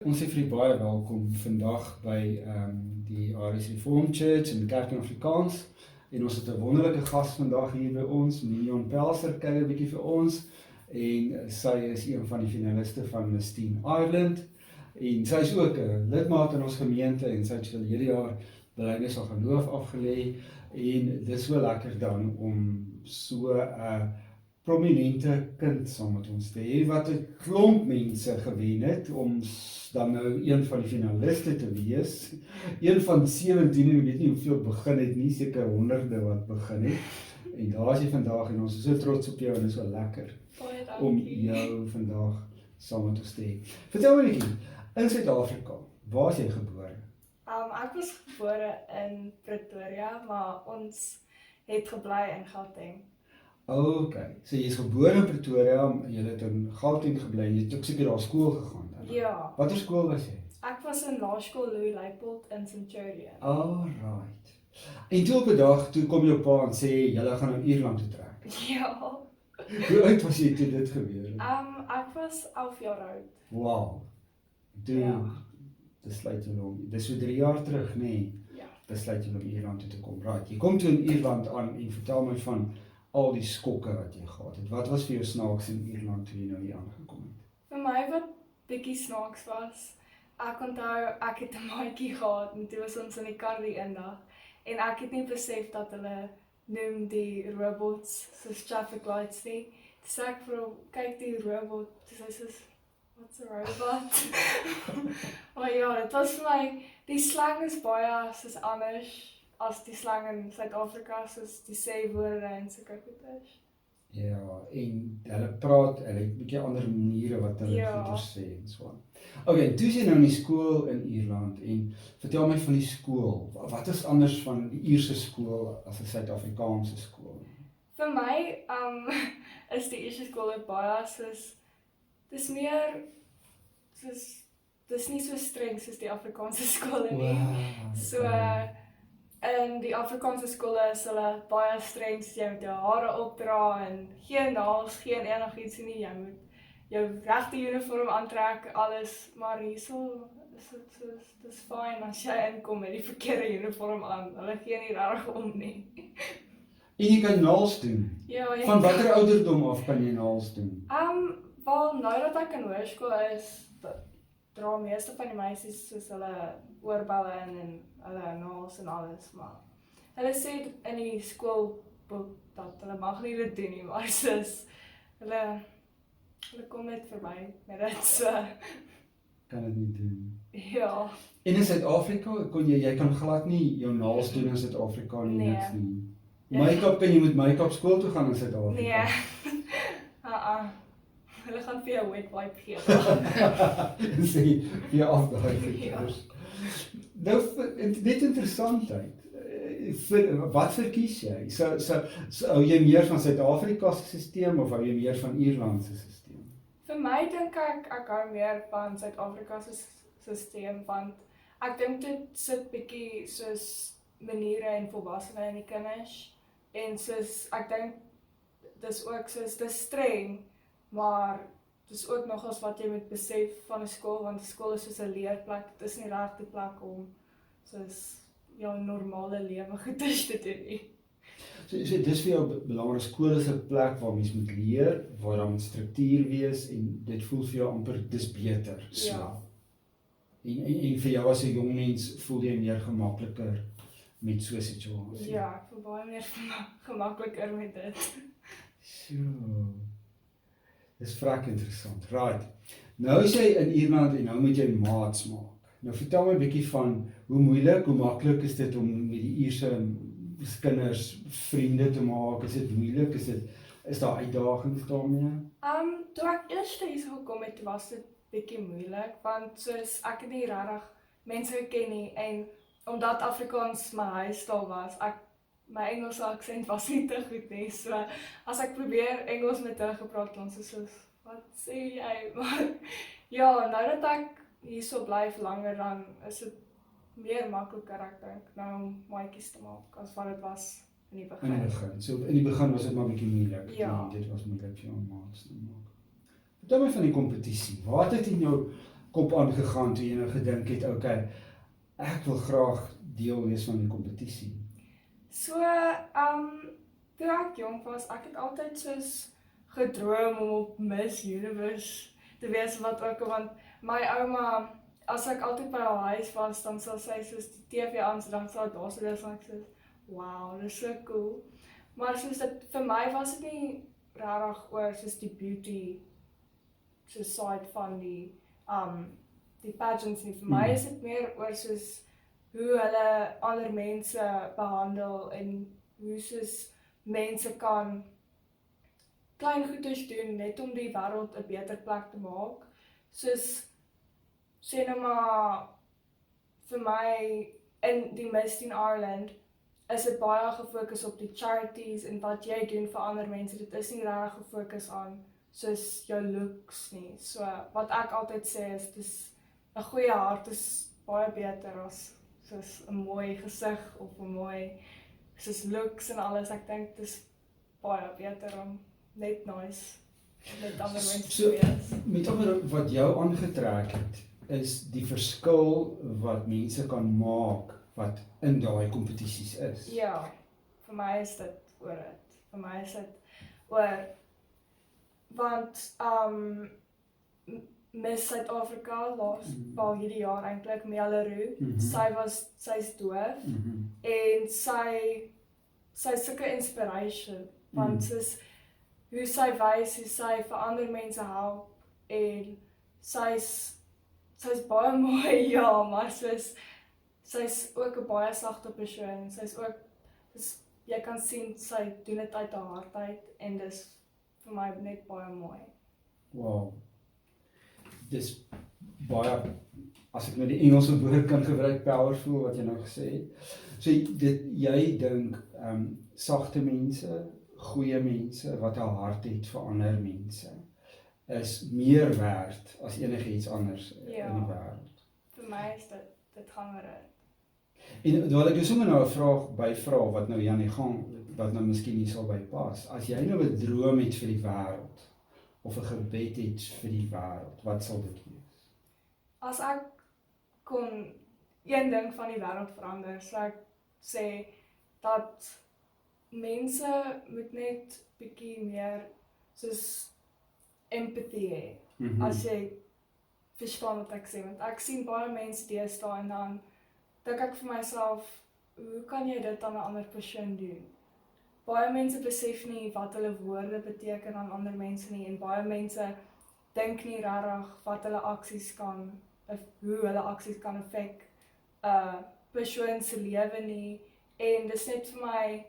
Ons sê vir u baie welkom vandag by die Irish Reformed Church in die Kerk in Afrikaans. En ons het 'n wonderlike gas vandag hier by ons, Mignon Pelser, kuier 'n bietjie vir ons. En sy is een van die finaliste van Miss Teen Ireland. En sy is ook 'n lidmaat in ons gemeente en sy het verlede jaar belydenis van geloof afgelê. En dit is so lekker dan om so 'n prominente kind saam met ons te hê, wat 'n klomp mense gewen het, om dan nou een van die finaliste te wees. Een van 17, en ek weet nie hoeveel begin het nie, seker honderde wat begin het. En daar is jy vandag en ons is so trots op jou en dit is so lekker om jou vandag saam met ons te hê. Vertel my netjie, in Suid-Afrika, waar is jy gebore? Ek was gebore in Pretoria, maar ons het gebly in Gauteng. Okay, so jy is gebore in Pretoria, jy het in Gauteng gebly, jy het ook seker daar skool gegaan. Ja. Watter skool was jy? Ek was in laerskool Louis Leipold in Centurion. Alright. En toe op 'n dag, toe kom jou pa en sê, julle gaan na Ierland toe trek. Ja. Hoe oud was jy toe dit gebeur? Ek was 11 jaar oud. Wow. Toe, Ja. besluit jy om, dis so 3 jaar terug, nee, Ja. besluit jy om Ierland toe te kom. Right, jy kom toe in Ierland aan en vertel my van al die skokke wat jy gehad het. Wat was vir jou snaaks in Ierland toe jy nou hier aangekom het? Vir my wat bietjie snaaks was, ek onthou ek het 'n maatjie gehad en toe was ons in die kar die eendag en ek het nie besef dat hulle noem die robots soos traffic lights nie. Toe sê ek vir hom, kyk die robot, toe sê hy soos, what's a robot? Maar ja, dit was vir my, die slang is baie soos anders as die slang in Suid-Afrika, soos die sê-woorde en sulke goeders. Ja, en hulle praat, hulle het 'n bietjie ander maniere wat hulle Ja. goeders sê en so aan. Okay, toe is jy nou in die skool in Ierland en vertel my van die skool. Wat is anders van die Ierse skool as 'n Suid-Afrikaanse skool? Vir my is die Ierse skool baie soos, dis meer soos, dis nie so streng soos die Afrikaanse skole nie. So in die Afrikaanse skole is hulle baie streng, soos jy moet jou hare opdra en geen naels, geen enigiets nie, jy moet jou regte uniform aantrek, alles, maar hierso is dit soos, dis fyn as jy inkom met die verkeerde uniform aan, hulle gee nie regtig om nie. En jy kan naels doen. Ja, Van watter ouderdom af kan jy naels doen? Wel, nou dat ek in hoërskool is, dra meeste van die meisies soos hulle oorbelle en hulle naels en alles, maar hulle sê in die skoolboek dat hulle mag nie dit doen nie, maar soos, hulle kom net verby met dit, so, Kan dit nie doen. ja. En in Suid-Afrika kon jy kan glad nie jou naels doen in Suid-Afrika nie, Nee. niks nie. Make-up, kan jy met make-up skool toe gaan in Suid-Afrika? Nee, hulle gaan vir jou wet wipe gee. Sê vir jou afdaai Ja. goeders. Nou, dit interessantheid. Wat verkies jy? Hou jy meer van Suid-Afrika se stelsel of hou jy meer van Ierland se stelsel? Vir my dink ek hou meer van Suid-Afrika se stelsel, want ek dink dit sit bietjie soos maniere en volwassene in die kinders, en soos, ek dink, dis ook soos, dis streng, maar dis ook nogals wat jy moet besef van 'n skool, want 'n skool is soos 'n leerplek, dit is nie regtig die plek om soos jou normale lewe goeders te doen nie. So dis vir jou belangrik, skool is 'n plek waar mens moet leer, waar daar moet struktuur wees en dit voel vir jou amper dis beter. So. Ja. En vir jou as 'n jong mens voel jy meer gemakliker met so 'n situasie. Ja, ek voel baie meer gemakliker met dit. Sjoe. Dis vrek interessant. Right. Nou is jy in Ierland en nou moet jy maats maak. Nou vertel my 'n bietjie van hoe moeilik, hoe maklik is dit om met die Ierse kinders vriende te maak? Is dit moeilik? Is daar uitdagings daarmee? Toe ek eers hier gekom het, was dit bietjie moeilik, want soos ek het nie regtig mense geken nie, en omdat Afrikaans my huistaal was, my Engelse aksent was nie te goed nie, so as ek probeer Engels met hulle gepraat, dan soos, wat sê jy? Maar ja, nou dat ek hierso bly vir langer, dan is dit meer makliker, ek dink, nou om maatjies te maak, as wat dit was in die begin. In die begin. So in die begin was dit maar 'n bietjie moeilik. Ja. Dit was moeilik vir jou om maats te maak. Vertel my van die kompetisie. Waar het dit in jou kop aangegaan toe jy nou gedink het, okay, ek wil graag deel wees van die kompetisie? So, toe ek jong was, ek het altyd soos gedroom om op Miss Universe te wees wat ook, want my ouma, as ek altyd by haar huis was, dan sal sy soos die TV aansit, dan sal daar so dis, en ek sê, wow, dis so cool. Maar soos dit, vir my was dit nie rarig oor soos die beauty, soos side van die pageants nie. Vir my is dit meer oor soos hoe hulle ander mense behandel en hoe soos mense kan klein goeders doen net om die wêreld 'n beter plek te maak. Soos sê nou maar vir my in die Miss Teen Ireland is dit baie gefokus op die charities en wat jy doen vir ander mense. Dit is nie regtig gefokus aan soos jou looks nie. So wat ek altyd sê is dis 'n goeie hart is baie beter as soos 'n mooi gesig of 'n mooi soos looks en alles. Ek dink dis baie beter om net nice met ander mense te wees. Met ander wat jou aangetrek het, is die verskil wat mense kan maak wat in daai kompetisies is. Ja, vir my is dit oor dit. Vir my is dit oor want Miss Suid-Afrika wel hierdie jaar eintlik Melleroe, sy's doof en sy's sulke inspiration want soos hoe sy wys hoe sy vir ander mense help en sy's baie mooi, ja, maar sy's ook 'n baie sagte persoon. Sy's ook jy kan sien sy doen dit uit haar hart uit en dis vir my net baie mooi. Wow. Dis baie, as ek nou die Engelse woord kan gebruik, powerful wat jy nou gesê het. So jy dink sagte mense, goeie mense wat 'n hart het vir ander mense is meer werd as enigiets anders in die wêreld. Vir my is dit gaan oor dit. En wil ek sommer nou 'n vraag byvra wat nou Janie gaan, wat nou miskien nie sal bypas. As jy nou 'n droom het vir die wêreld of 'n gebed het vir die wêreld, wat sal dit wees? As ek kon een ding van die wêreld verander, sou ek sê dat mense moet net bietjie meer soos empathie hê. As jy verstaan wat ek sê, want ek sien baie mense deesdae en dan dink ek vir myself, hoe kan jy dit aan 'n ander persoon doen? Baie mense besef nie wat hulle woorde beteken aan ander mense nie en baie mense dink nie regtig wat hulle aksies kan, of hoe hulle aksies kan affek 'n persoon se lewe nie. En dis net vir my,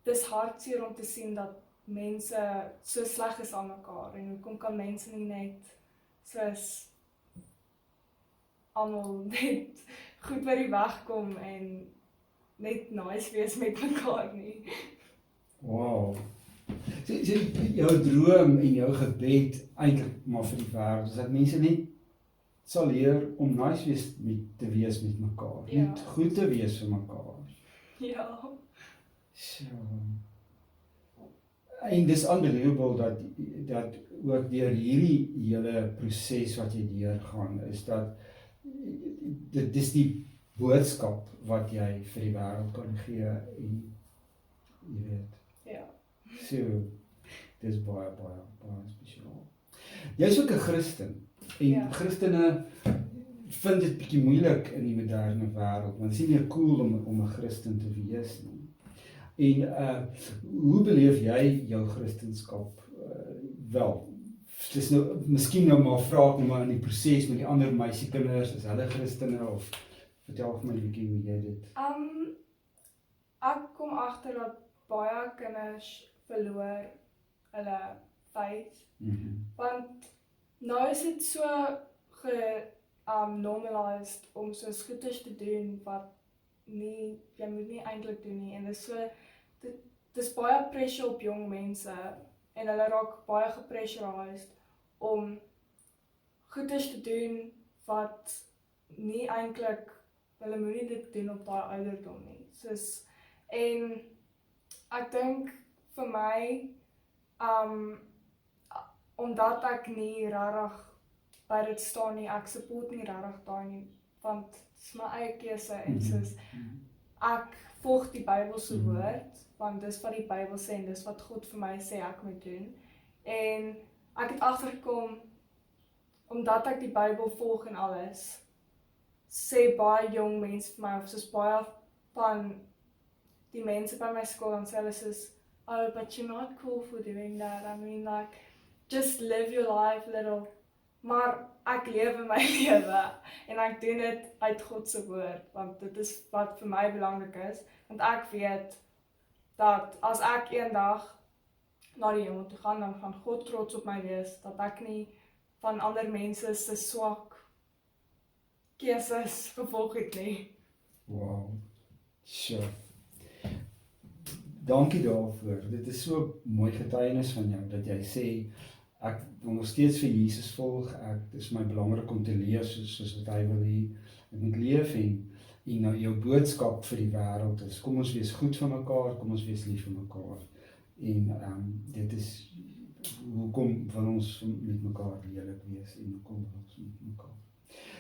dis hartseer om te sien dat mense so sleg is aan mekaar en hoekom kan mense nie net soos almal net goed by die weg kom en net nice wees met mekaar nie. Wow. So jou droom en jou gebed eintlik maar vir die wêreld, is dat mense net sal leer om nice te wees met mekaar, net goed te wees vir mekaar. Ja. So. En dis unbelievable dat ook deur hierdie hele proses wat jy deurgaan, is dat dit is die boodskap wat jy vir die wêreld kan gee en jy weet. Ja. So, dis baie spesiaal. Jy's ook 'n Christen en Christene vind dit bietjie moeilik in die moderne wêreld, want dit is nie meer cool om 'n Christen te wees nie. En hoe beleef jy jou Christenskap? Wel, dis nou miskien nou maar vra ek maar in die proses met die ander meisiekinders, is hulle Christene of vertel vir my 'n bietjie hoe jy dit. Ek kom agter dat baie kinders verloor hulle faith, want nou is dit so normalized om soos goeders te doen wat jy moet nie eintlik doen nie, en dis baie pressure op jong mense en hulle raak baie gepressurized om goeders te doen wat nie eintlik, hulle moenie dit doen op daai ouderdom nie. Soos, en ek dink vir my omdat ek nie regtig by dit staan nie, ek support nie regtig daai nie, want dit is my eie keuse en soos ek volg die Bybel se woord, want dis wat die Bybel sê en dis wat God vir my sê ek moet doen. En ek het agtergekom, omdat ek die Bybel volg en alles, sê baie jong mense vir my, of soos baie van die mense by my skool, en sê hulle soos, oh, but you're not cool for doing that. I mean, like, just live your life little. Maar ek lewe my lewe, en ek doen dit uit God se woord, want dit is wat vir my belangrik is, want ek weet, dat as ek eendag na die hemel toe gaan, dan gaan God trots op my wees, dat ek nie van ander mense se swak keuses gevolg het nie. Wow, sure. Dankie daarvoor. Dit is so mooi getuienis van jou, dat jy sê, ek wil nog steeds vir Jesus volg, dit is my belangrik om te leef, soos wat hy wil hê, ek moet leef en nou jou boodskap vir die wêreld is, kom ons wees goed vir mekaar, kom ons wees lief vir mekaar, en dit is, hoekom wil ons met mekaar lelik wees, en hoekom wil ons met mekaar.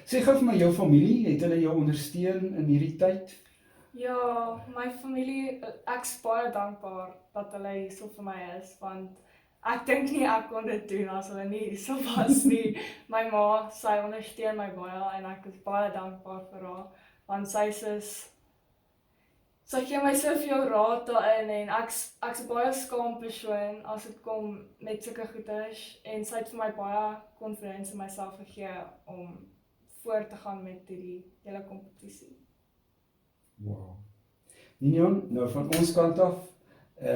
Sê gou vir my, jou familie, het hulle jou ondersteun in hierdie tyd? Ja, my familie, ek is baie dankbaar dat hulle hier so vir my is, want ek dink nie ek kon dit doen as hulle nie so was nie. My ma, sy ondersteun my baie en ek is baie dankbaar vir haar, want sy gee my soveel raad daarin en ek's 'n baie skaam persoon as dit kom met sulke goeders en sy het vir my baie confidence in myself gegee om voor te gaan met hierdie hele kompetisie. Wow. Ninian, nou van ons kant af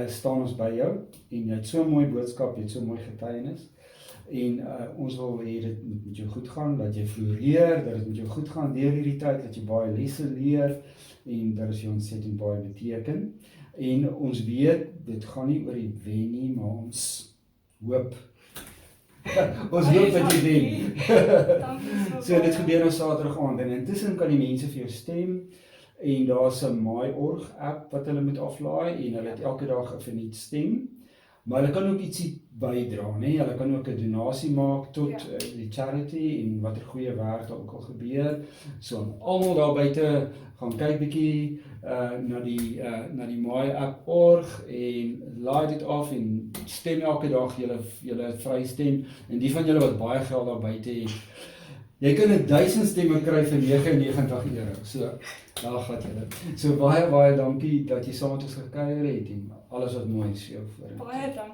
staan ons by jou en jy het so 'n mooi boodskap, jy het so 'n mooi getuienis en ons wil hê dit moet met jou goed gaan, dat jy floreer, dat dit met jou goed gaan deur hierdie tyd, dat jy baie lesse leer en dat is jou ontsettend baie beteken. En ons weet, dit gaan nie oor die wen nie, maar ons hoop. Ons hoop dat jy wen. So dit gebeur nou Saterdag aand en intussen kan die mense vir jou stem. En daar's 'n MyOrg app wat hulle moet aflaai en hulle het elke dag 'n verniet stem. Maar hulle kan ook ietsie bydra, né? Hulle kan ook 'n donasie maak tot die charity en watter goeie werk daar ook al gebeur. So almal daar buite gaan kyk bietjie na die MyOrg en laai dit af en stem elke dag julle vry stem. En die van julle wat baie geld daar buite het, jy kan 1000 stemme kry vir €99. So, daar gaan julle. So baie dankie dat jy saam met ons gekuier het en alles wat mooi is vir jou voor. Baie dankie.